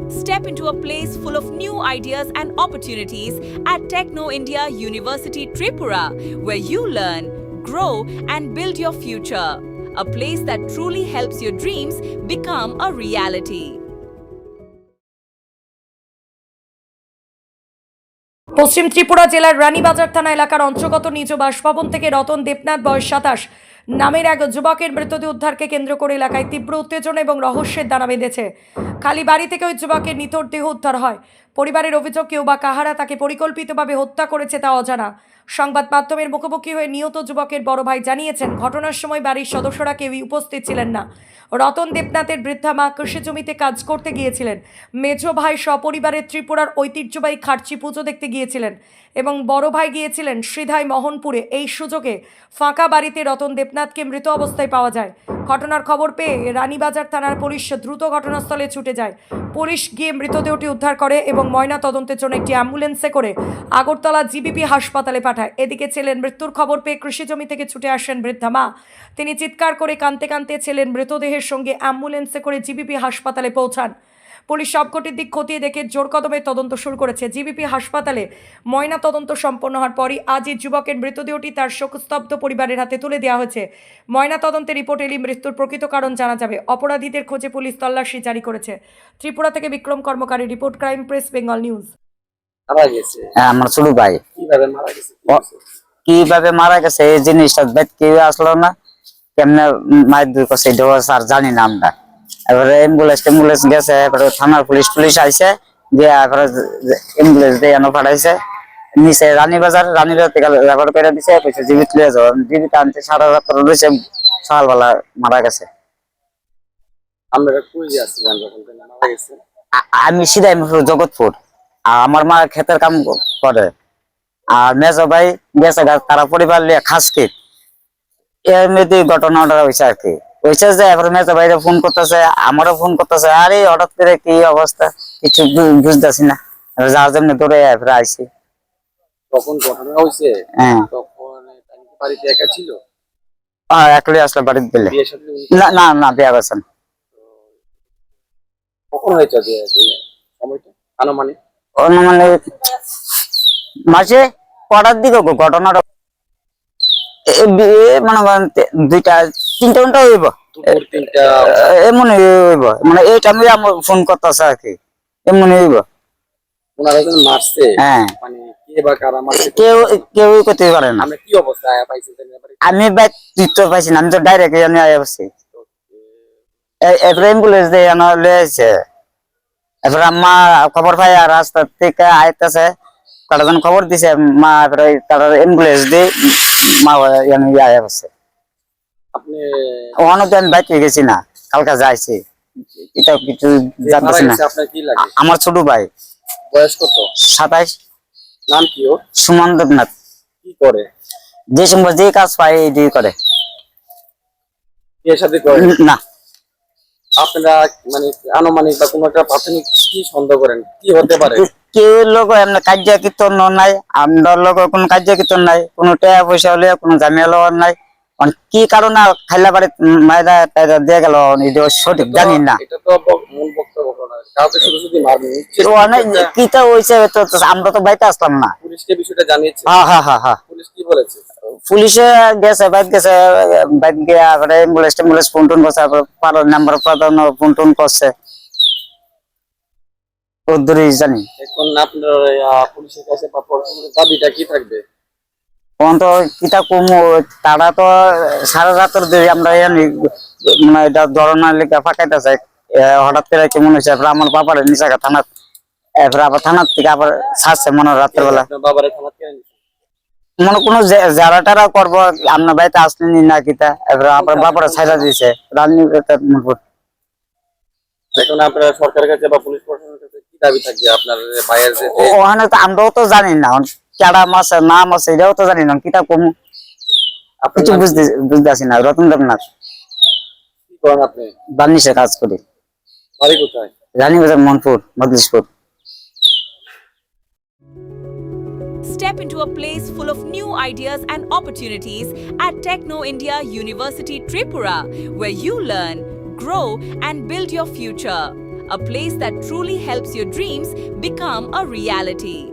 Step into a place full of new ideas and opportunities at Techno India University Tripura, where you learn, grow, and build your future. A place that truly helps your dreams become a reality. পশ্চিম ত্রিপুরা জেলার রানীবাজার থানা এলাকার অন্তর্গত নিজ বাসভবন থেকে রতন দেবনাথ বয়স 27 নামের এক যুবকের মৃতদেহ উদ্ধারকে কেন্দ্র করে এলাকায় তীব্র উত্তেজনা এবং রহস্যের দানা বেঁধেছে। খালি বাড়ি থেকে ওই যুবকের নিথর দেহ উদ্ধার হয়। পরিবারের অভিযোগ কেউ বা কাহারা তাকে পরিকল্পিতভাবে হত্যা করেছে তা অজানা। সংবাদ মাধ্যমের মুখোমুখি হয়ে নিহত যুবকের বড় ভাই জানিয়েছেন, ঘটনার সময় বাড়ির সদস্যরা কেউই উপস্থিত ছিলেন না। রতন দেবনাথের বৃদ্ধা মা কৃষি জমিতে কাজ করতে গিয়েছিলেন। মেজ ভাই সপরিবারে ত্রিপুরার ঐতিহ্যবাহী খার্চি পুজো দেখতে গিয়েছিলেন এবং বড় ভাই গিয়েছিলেন শ্রীধাই মোহনপুরে। এই সুযোগে ফাঁকা বাড়িতে রতন দেবনাথকে মৃত অবস্থায় পাওয়া যায়। ঘটনার খবর পেয়ে রানীবাজার থানার পুলিশ দ্রুত ঘটনাস্থলে ছুটে যায়। পুলিশ গিয়ে মৃতদেহটি উদ্ধার করে এবং ময়না তদন্তের জন্য একটি অ্যাম্বুলেন্সে করে আগরতলা জিবিপি হাসপাতালে পাঠায়। এদিকে ছেলের মৃত্যুর খবর পেয়ে কৃষি জমি থেকে ছুটে আসেন বৃদ্ধা মা। তিনি চিৎকার করে কাঁদতে কাঁদতে ছেলের মৃতদেহের সঙ্গে অ্যাম্বুলেন্সে করে জিবিপি হাসপাতালে পৌঁছান। পুলিশ সবকটি দিক খতিয়ে দেখে জোর কদমে তদন্ত শুরু করেছে। জিবিপি হাসপাতালে ময়না তদন্ত সম্পন্ন হওয়ার পরই আজ এই যুবকের মৃতদেহটি তার শোকস্তব্ধ পরিবারের হাতে তুলে দেওয়া হয়েছে। ময়না তদন্তের রিপোর্ট এলেই মৃত্যুর প্রকৃত কারণ জানা যাবে। অপরাধীদের খোঁজে পুলিশ তল্লাশি জারি করেছে। ত্রিপুরা থেকে বিক্রম কর্মকারী report, crime press Bengal news. আমার ছোট ভাই কিভাবে মারা গেছে এই জিনিসটা কেউ আসলো না, কেমনে মায়ের দুই কাছে আর জানি না আমরা। এবারে অ্যাম্বুলেন্স গেছে, এবারে থানার পুলিশ আইসে দিয়ে অ্যাম্বুলেন্স দিয়ে এনে পাঠাইছে নিচে রানীবাজার থেকে রেফার করে দিছে, জীবিত লিয়ে যাও। জীবিত আনতে 7:30 রয়েছে, সকালবেলা মারা গেছে। আমি সিধাই জগৎপুর, আমার মা ক্ষেতের কাম করে, আর মেজ ভাই গেছে তারা পরিবার নিয়ে খাসকি। এমনি ঘটনাটা হয়েছে আর কি, হয়েছে যে এবার মেজ ভাইরা ফোন করতেছে, আমারও ফোন করতেছে, আরে হঠাৎ করে কি অবস্থা কিছু বুঝতেছি না, যার জন্য দৌড়ে এবার আইসি। তখন ঘটনা হয়েছে, হ্যাঁ তখন বাড়িতে একা ছিল? একলাই আসলে বাড়িতে গেলে না বিয়া করছেন। কখন হয়েছে সময়টা আনুমানিক? অনুমানিক মাসে কটার দিকে ঘটনাটা, মনে করেন 2টা-3টা ঘন্টা হইব, এমন হইব। মানে এই টাইমে আমার ফোন করতেছে আর কি, এমন হইব। ওনারা যখন মারছে, হ্যাঁ মানে কে বা কারা মারছে কেউ করতে পারে না। আমরা কি অবস্থা পাইছি? আমি বাইক দিতে পাইছি না, আমি তো ডাইরেক্ট এনে আয়া বসছি। এবারে অ্যাম্বুলেন্স দিয়ে এনে লয়েছে। এবার মা খবর পাই আর রাস্তা থেকে আইতেছে, কতজন খবর দিছে মা, এবারে তারা অ্যাম্বুলেন্স দিয়ে মা এনে আয়া বসছে। আপনি ওখানে তো আমি বাইকে গেছি না, কালকে যাইছি, এটা কিছু জানতেছি না। আপনার কি লাগে? আমার ছোট ভাই। বয়স কত? 27। নাম কি ওর? সুমন দেবনাথ। কি করে? যে সময় যে কাজ পায় এই করে। এর সাথে করে না। আপনারা মানে আনুমানিক বা কোনো একটা প্রাথমিক কি সন্দেহ করেন কি হতে পারে? কেউ লোক এমনি কার্য কীর্তন নাই, আমরা লোক কোনো কার্য কীর্তন নাই, কোনো টাকা পয়সা হলে কোনো ঝামেলা নাই। কি কারণে খাইলা বাড়ি মায়েরা দিয়ে গেল সঠিক জানি না। এটা তো মূল বক্তব্য না, কাউকে শুধু শুধু মারবে কিটা হইছে তো আমরা তো বাইতে আসলাম না। পুলিশকে বিষয়টা জানিয়েছে? হ্যাঁ। পুলিশ কি বলেছে? পুলিশে গেছে, বাইক গেছে, বাইক গিয়ে অ্যাম্বুলেন্স ফোন টোন করছে, নাম্বার প্রাধান্য ফোন টোন করছে, ওই জানি। এখন আপনার পুলিশের কাছে বা প্রশাসনের দাবিটা কি থাকবে? তো কিতা কমু, তারা তো সারা রাতের ধরে আমরা মানে এটা ধরনের লেখা ফাঁকাইতেছে। হঠাৎ করে কেমন হয়েছে, এবার আমার বাবার নিশাখা থানা, এবার আবার থানার থেকে আবার ছাড়ছে মনে রাতের বেলা। বাবার থানা মনে কোনো যারা টারা করবো আপনার বাড়িতে আসলেনি না কিতা, এবার আবার বাবারা ছাইড়া দিয়েছে রাজনীতি। এখন আপনারা সরকারের কাছে বা পুলিশ প্রশাসনের কাছে কি দাবি থাকবে আপনার ভাইয়ের? ওখানে তো আমরাও তো জানি না কেডা মাছে নাম আছে, এটাও তো জানি না কিতা কম, কিছু বুঝতে আসি না। রতন দেবনাথ। কি করেন আপনি? বার্নিশে কাজ করি। বাড়ি কোথায়? Ranibazar, Monpur, Majlishpur. Step into a place full of new ideas and opportunities at Techno India University Tripura, where you learn, grow, and build your future. a place that truly helps your dreams become a reality.